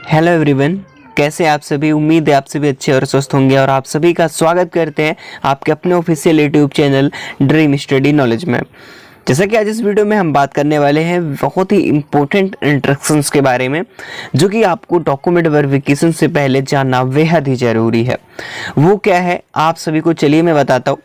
Hello everyone, कैसे आप सभी। उम्मीद है आप सभी अच्छे और स्वस्थ होंगे और आप सभी का स्वागत करते हैं आपके अपने official YouTube channel dream study knowledge में। जैसा कि आज इस वीडियो में हम बात करने वाले हैं बहुत ही इंपॉर्टेंट इंस्ट्रक्शंस के बारे में, जो कि आपको डॉक्यूमेंट वेरिफिकेशन से पहले जानना बेहद ही ज़रूरी है। वो क्या है आप सभी को चलिए मैं बताता हूँ,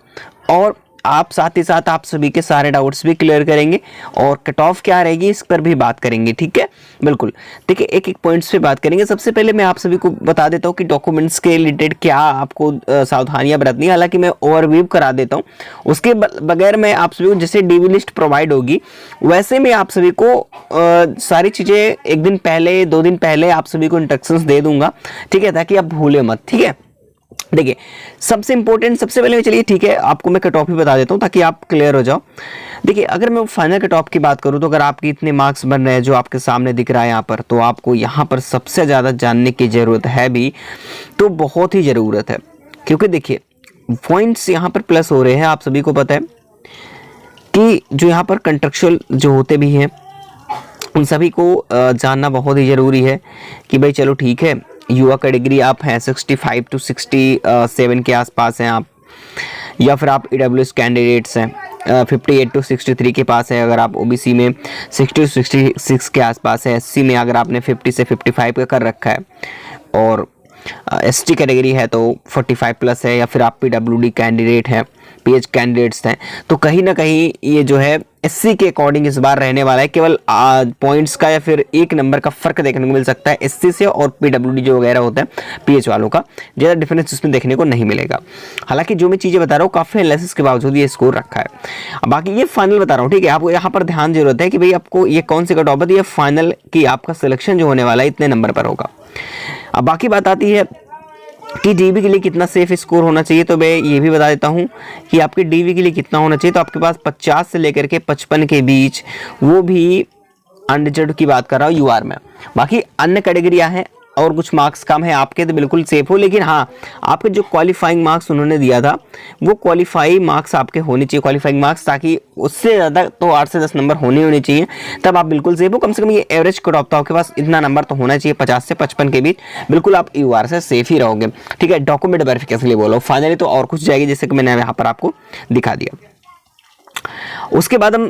और आप साथ ही साथ आप सभी के सारे डाउट्स भी क्लियर करेंगे और कट ऑफ क्या रहेगी इस पर भी बात करेंगे। ठीक है, बिल्कुल। देखिए, एक एक पॉइंट्स पे बात करेंगे। सबसे पहले मैं आप सभी को बता देता हूँ कि डॉक्यूमेंट्स के रिलेटेड क्या आपको सावधानियां बरतनी है। हालांकि मैं ओवरव्यू करा देता हूँ, उसके बगैर मैं आप सभी को जैसे डीवी लिस्ट प्रोवाइड होगी वैसे मैं आप सभी को सारी चीज़ें एक दिन पहले 2 दिन पहले आप सभी को इंस्ट्रक्शंस दे दूंगा। ठीक है, ताकि आप भूले मत। ठीक है, देखिए सबसे इंपॉर्टेंट सबसे पहले चलिए ठीक है आपको मैं कट ऑफ ही बता देता हूं ताकि आप क्लियर हो जाओ। देखिए, अगर मैं फाइनल कट ऑफ की बात करूं तो अगर आपके इतने मार्क्स बन रहे हैं जो आपके सामने दिख रहा है यहाँ पर, तो आपको यहाँ पर सबसे ज़्यादा जानने की ज़रूरत है भी, तो बहुत ही ज़रूरत है। क्योंकि देखिए पॉइंट्स यहाँ पर प्लस हो रहे हैं। आप सभी को पता है कि जो यहाँ पर कंट्रेक्चुअल जो होते भी हैं उन सभी को जानना बहुत ही ज़रूरी है कि भाई चलो ठीक है, युवा कैटेगरी आप हैं 65 to 67 के आसपास हैं आप, या फिर आप ईडब्ल्यूएस कैंडिडेट्स हैं 58 to 63 के पास है। अगर आप ओबीसी में 60 to 66 के आसपास है, एससी में अगर आपने 50 से 55 का कर रखा है, और एसटी कैटेगरी है तो 45 प्लस है, या फिर आप पीडब्ल्यूडी कैंडिडेट हैं, पीएच कैंडिडेट्स हैं, तो कहीं ना कहीं ये जो है एससी के अकॉर्डिंग इस बार रहने वाला है। केवल पॉइंट्स का या फिर 1 नंबर का फर्क देखने को मिल सकता है एससी से, और पीडब्ल्यूडी जो वगैरह होता है पीएच वालों का ज़्यादा डिफरेंस इसमें देखने को नहीं मिलेगा। हालांकि जो मैं चीज़ें बता रहा हूँ काफ़ी एनालिसिस के बावजूद ये स्कोर रखा है। अब बाकी ये फाइनल बता रहा हूँ, ठीक है। आपको यहाँ पर ध्यान जरूरत है कि भाई आपको ये कौन सी कट ऑफ है, ये फाइनल की आपका सिलेक्शन जो होने वाला है इतने नंबर पर होगा। अब बाकी बात आती है कि डीवी के लिए कितना सेफ स्कोर होना चाहिए, तो मैं ये भी बता देता हूँ कि आपके डीवी के लिए कितना होना चाहिए। तो आपके पास 50 से लेकर के 55 के बीच, वो भी अनरिजर्व की बात कर रहा हूँ यूआर में। बाकी अन्य कैटेगरियाँ हैं और कुछ मार्क्स कम है आपके तो बिल्कुल सेफ हो, लेकिन हाँ आपके जो क्वालिफाइंग मार्क्स उन्होंने दिया था वो क्वालिफाई मार्क्स आपके होने चाहिए, क्वालिफाइंग मार्क्स, ताकि उससे ज़्यादा तो 8 से 10 नंबर होने चाहिए, तब आप बिल्कुल सेफ हो। कम से कम ये एवरेज कट ऑफ था आपके पास, इतना नंबर तो होना चाहिए 50 से 55 के बीच, बिल्कुल आप यूआर से सेफ ही रहोगे। ठीक है, डॉक्यूमेंट वेरिफिकेशन के लिए बोलो, फाइनली तो और कुछ जाएगी जैसे कि मैंने यहाँ पर आपको दिखा दिया। उसके बाद हम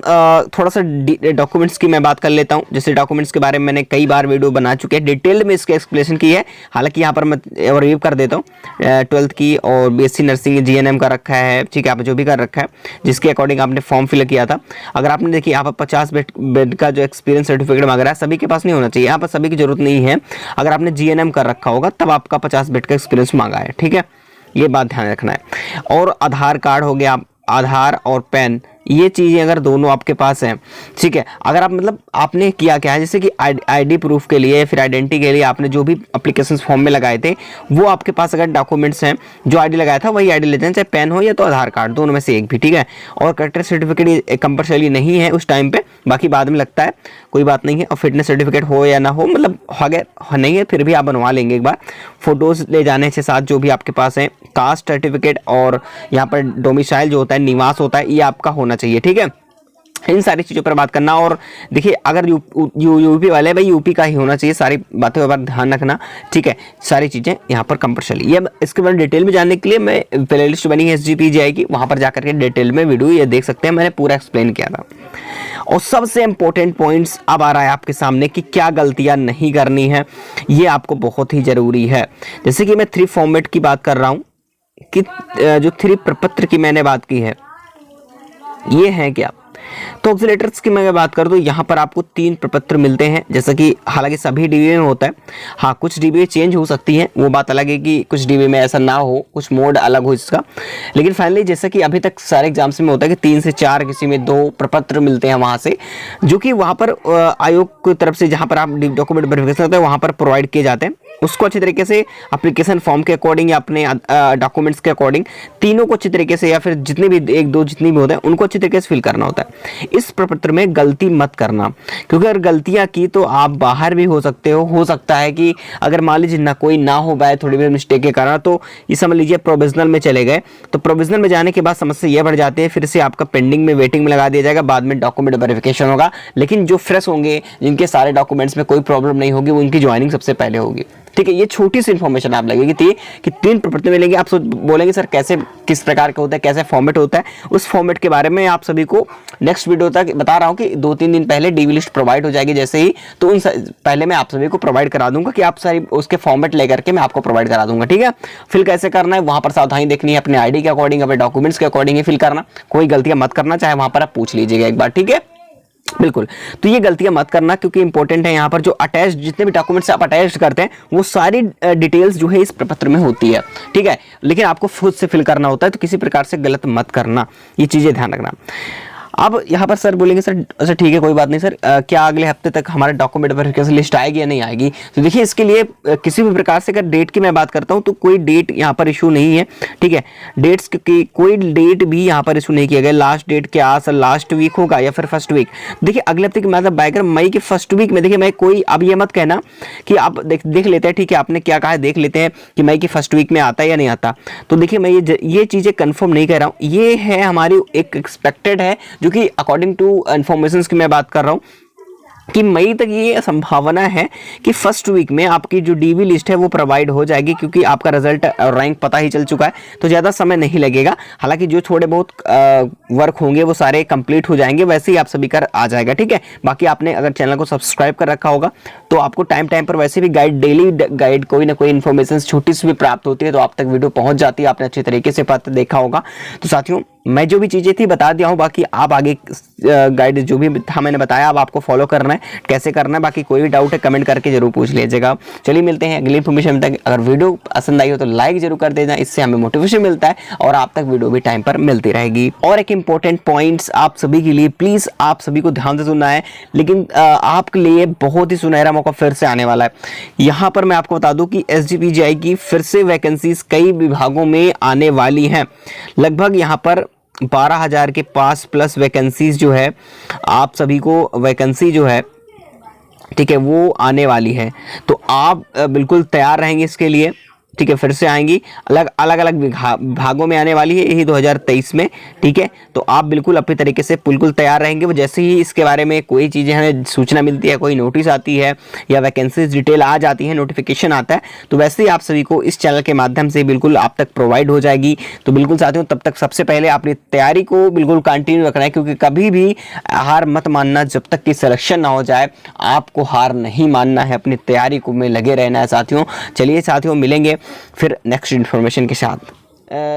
थोड़ा सा डॉक्यूमेंट्स की मैं बात कर लेता हूं। जैसे डॉक्यूमेंट्स के बारे में मैंने कई बार वीडियो बना चुके हैं, डिटेल में इसके एक्सप्लेनेशन की है। हालांकि यहाँ पर मैं रिव्यू कर देता हूँ 12th की और बीएससी नर्सिंग जीएनएम का रखा है। ठीक है, आप जो भी कर रखा है जिसके अकॉर्डिंग आपने फॉर्म फिल किया था। अगर आपने देखिए यहाँ पर 50 बेड का जो एक्सपीरियंस सर्टिफिकेट मांग रहा है, सभी के पास नहीं होना चाहिए, यहाँ पर सभी की जरूरत नहीं है। अगर आपने जीएनएम कर रखा होगा तब आपका 50 बेड का एक्सपीरियंस मांगा है। ठीक है, ये बात ध्यान रखना है। और आधार कार्ड हो गया, आधार और पैन, ये चीज़ें अगर दोनों आपके पास हैं, ठीक है। अगर आप मतलब आपने किया क्या है, जैसे कि आईडी प्रूफ के लिए या फिर आइडेंटिटी के लिए आपने जो भी एप्लीकेशन फॉर्म में लगाए थे, वो आपके पास अगर डॉक्यूमेंट्स हैं, जो आईडी लगाया था वही आईडी लेते हैं, चाहे पैन हो या तो आधार कार्ड, दोनों में से एक भी। ठीक है, और करेक्टर सर्टिफिकेट कंपलसरी नहीं है उस टाइम पे, बाकी बाद में लगता है, कोई बात नहीं है। और फिटनेस सर्टिफिकेट हो या ना हो, मतलब अगर नहीं है फिर भी आप बनवा लेंगे एक बार। फोटोज ले जाने से साथ जो भी आपके पास है, कास्ट सर्टिफिकेट और यहाँ पर डोमिसाइल जो होता है, निवास होता है, ये आपका होना चाहिए। ठीक है, इन सारी चीज़ों पर बात करना। और देखिए अगर यूपी वाले भाई यूपी का ही होना चाहिए, सारी बातों पर ध्यान रखना। ठीक है, सारी चीज़ें यहाँ पर कंपलसरी। ये इसके बारे में डिटेल में जानने के लिए मैं प्ले लिस्ट बनी है एसजीपीजी आएगी, वहाँ पर जाकर के डिटेल में वीडियो ये देख सकते हैं, मैंने पूरा एक्सप्लेन किया था। और सबसे इंपॉर्टेंट पॉइंट्स अब आ रहा है आपके सामने कि क्या गलतियाँ नहीं करनी है, ये आपको बहुत ही ज़रूरी है। जैसे कि मैं 3 फॉर्मेट की बात कर रहा हूँ कि जो 3 प्रपत्र की मैंने बात की है, ये है क्या। तो ऑक्सीलेटर्स की मैं बात कर दूं, यहाँ पर आपको 3 प्रपत्र मिलते हैं, जैसा कि हालांकि सभी डीबी में होता है। हाँ, कुछ डीबी चेंज हो सकती हैं, वो बात अलग है कि कुछ डीबी में ऐसा ना हो, कुछ मोड अलग हो इसका। लेकिन फाइनली जैसा कि अभी तक सारे एग्जाम्स में होता है कि 3 से 4, किसी में 2 प्रपत्र मिलते हैं वहाँ से, जो कि वहाँ पर आयोग की तरफ से जहाँ पर आप डॉक्यूमेंट वेरिफिकेशन होता है वहाँ पर प्रोवाइड किए जाते हैं। उसको अच्छी तरीके से एप्लीकेशन फॉर्म के अकॉर्डिंग या अपने डॉक्यूमेंट्स के अकॉर्डिंग तीनों को अच्छी तरीके से, या फिर जितने भी एक दो जितनी भी होते हैं उनको अच्छी तरीके से फिल करना होता है। इस प्रपत्र में गलती मत करना, क्योंकि अगर गलतियां की तो आप बाहर भी हो सकते हो सकता है कि अगर मान लीजिए ना कोई ना हो पाए थोड़ी भी मिस्टेक के कारण, तो ये समझ लीजिए प्रोविजनल में चले गए, तो प्रोविजनल में जाने के बाद समस्या यह बढ़ जाती है, फिर से आपका पेंडिंग में वेटिंग में लगा दिया जाएगा, बाद में डॉक्यूमेंट वेरिफिकेशन होगा। लेकिन जो फ्रेश होंगे, जिनके सारे डॉक्यूमेंट्स में कोई प्रॉब्लम नहीं होगी, उनकी ज्वाइनिंग सबसे पहले होगी। ठीक है, ये छोटी सी इन्फॉर्मेशन आप लगेगी थी कि 3 प्रपत्र मिलेंगे। आप बोलेंगे सर कैसे, किस प्रकार का होता है, कैसे फॉर्मेट होता है, उस फॉर्मेट के बारे में आप सभी को नेक्स्ट वीडियो तक बता रहा हूं कि 2-3 दिन पहले डीवी लिस्ट प्रोवाइड हो जाएगी जैसे ही, तो उन पहले मैं आप सभी को प्रोवाइड करा दूंगा कि आप सारी उसके फॉर्मेट लेकर के मैं आपको प्रोवाइड करा दूंगा। ठीक है, फिल कैसे करना है वहां पर सावधानी देखनी है, अपने आईडी के अकॉर्डिंग, अपने डॉक्यूमेंट्स के अकॉर्डिंग ही फिल करना, कोई गलतियां मत करना, चाहे वहां पर आप पूछ लीजिएगा एक बार। ठीक है, बिल्कुल, तो ये गलतियां मत करना, क्योंकि इंपॉर्टेंट है यहाँ पर जो अटैच, जितने भी डॉक्यूमेंट्स आप अटैच करते हैं वो सारी डिटेल्स जो है इस प्रपत्र में होती है। ठीक है, लेकिन आपको खुद से फिल करना होता है, तो किसी प्रकार से गलत मत करना, ये चीजें ध्यान रखना। अब यहाँ पर सर बोलेंगे सर अच्छा ठीक है कोई बात नहीं सर, क्या अगले हफ्ते तक हमारा डॉक्यूमेंट वेरिफिकेशन लिस्ट आएगी या नहीं आएगी? तो देखिए इसके लिए किसी भी प्रकार से अगर डेट की मैं बात करता हूँ तो कोई डेट यहाँ पर इशू नहीं है। ठीक है, डेट्स की कोई डेट भी यहाँ पर इशू नहीं किया गया। लास्ट डेट क्या सर, लास्ट वीक होगा या फिर फर्स्ट वीक? देखिए अगले हफ्ते की मतलब बाइकर मई के फर्स्ट वीक में, देखिए मैं कोई अब ये मत कहना कि आप देख लेते हैं, ठीक है आपने क्या कहा है, देख लेते हैं कि मई की फर्स्ट वीक में आता है या नहीं आता। तो देखिए मैं ये चीजें कंफर्म नहीं कर रहा हूँ, ये है हमारी एक एक्सपेक्टेड है, जो कि अकॉर्डिंग टू इंफॉर्मेशन की मैं बात कर रहा हूं कि मई तक ये संभावना है कि फर्स्ट वीक में आपकी जो डीवी लिस्ट है वो प्रोवाइड हो जाएगी, क्योंकि आपका रिजल्ट और रैंक पता ही चल चुका है, तो ज़्यादा समय नहीं लगेगा। हालांकि जो थोड़े बहुत वर्क होंगे वो सारे कंप्लीट हो जाएंगे, वैसे ही आप सभी का आ जाएगा। ठीक है, बाकी आपने अगर चैनल को सब्सक्राइब कर रखा होगा तो आपको टाइम टाइम पर वैसे भी गाइड, डेली गाइड कोई ना कोई इन्फॉर्मेशन छोटी सी भी प्राप्त होती है, तो आप तक वीडियो पहुंच जाती है, आपने अच्छे तरीके से पत्र देखा होगा। तो साथियों मैं जो भी चीज़ें थी बता दिया हूँ, बाकी आप आगे गाइड जो भी था मैंने बताया, अब आपको फॉलो करना है, कैसे करना है। बाकी कोई भी डाउट है कमेंट करके जरूर पूछ लीजिएगा। चलिए मिलते हैं अगली इन्फॉर्मेशन तक। अगर वीडियो पसंद आई हो तो लाइक जरूर कर देना, इससे हमें मोटिवेशन मिलता है और आप तक वीडियो भी टाइम पर मिलती रहेगी। और एक इंपॉर्टेंट पॉइंट्स आप सभी के लिए, प्लीज़ आप सभी को ध्यान से सुनना है, लेकिन आपके लिए बहुत ही सुनहरा मौका फिर से आने वाला है। यहाँ पर मैं आपको बता दूँ कि SGPGI की फिर से वैकेंसीज कई विभागों में आने वाली हैं। लगभग यहाँ पर 12,000 के पास प्लस वैकेंसीज जो है, आप सभी को वैकेंसी जो है ठीक है वो आने वाली है, तो आप बिल्कुल तैयार रहेंगे इसके लिए। ठीक है, फिर से आएंगी, अलग अलग भागों में आने वाली है यही 2023 में। ठीक है, तो आप बिल्कुल अपने तरीके से बिल्कुल तैयार रहेंगे। वो जैसे ही इसके बारे में कोई चीज़ें हमें सूचना मिलती है, कोई नोटिस आती है या वैकेंसीज डिटेल आ जाती है, नोटिफिकेशन आता है, तो वैसे ही आप सभी को इस चैनल के माध्यम से बिल्कुल आप तक प्रोवाइड हो जाएगी। तो बिल्कुल साथियों तब तक सबसे पहले अपनी तैयारी को बिल्कुल कंटिन्यू रखना है, क्योंकि कभी भी हार मत मानना, जब तक कि सिलेक्शन ना हो जाए आपको हार नहीं मानना है, अपनी तैयारी को में लगे रहना है साथियों। चलिए साथियों मिलेंगे फिर नेक्स्ट इन्फॉर्मेशन के साथ।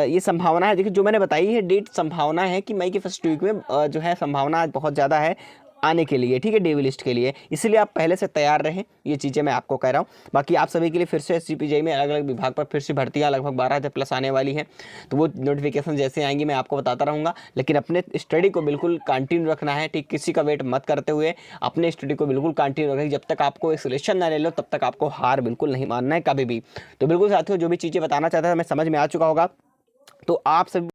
ये संभावना है, देखिए जो मैंने बताई है डेट, संभावना है कि मई के फर्स्ट वीक में जो है संभावना आज बहुत ज़्यादा है आने के लिए। ठीक है, डीवी लिस्ट के लिए, इसलिए आप पहले से तैयार रहें, ये चीज़ें मैं आपको कह रहा हूँ। बाकी आप सभी के लिए फिर से SGPGI में अलग अलग विभाग पर फिर से भर्तियाँ लगभग 12,000 प्लस आने वाली हैं, तो वो नोटिफिकेशन जैसे आएंगी मैं आपको बताता रहूँगा। लेकिन अपने स्टडी को बिल्कुल कंटिन्यू रखना है, ठीक, किसी का वेट मत करते हुए अपने स्टडी को बिल्कुल कंटिन्यू रखें। जब तक आपको एक सिलेक्शन ना ले लो तब तक आपको हार बिल्कुल नहीं मानना है कभी भी। तो बिल्कुल साथियों जो भी चीज़ें बताना चाहता था मैं समझ में आ चुका होगा, तो आप सब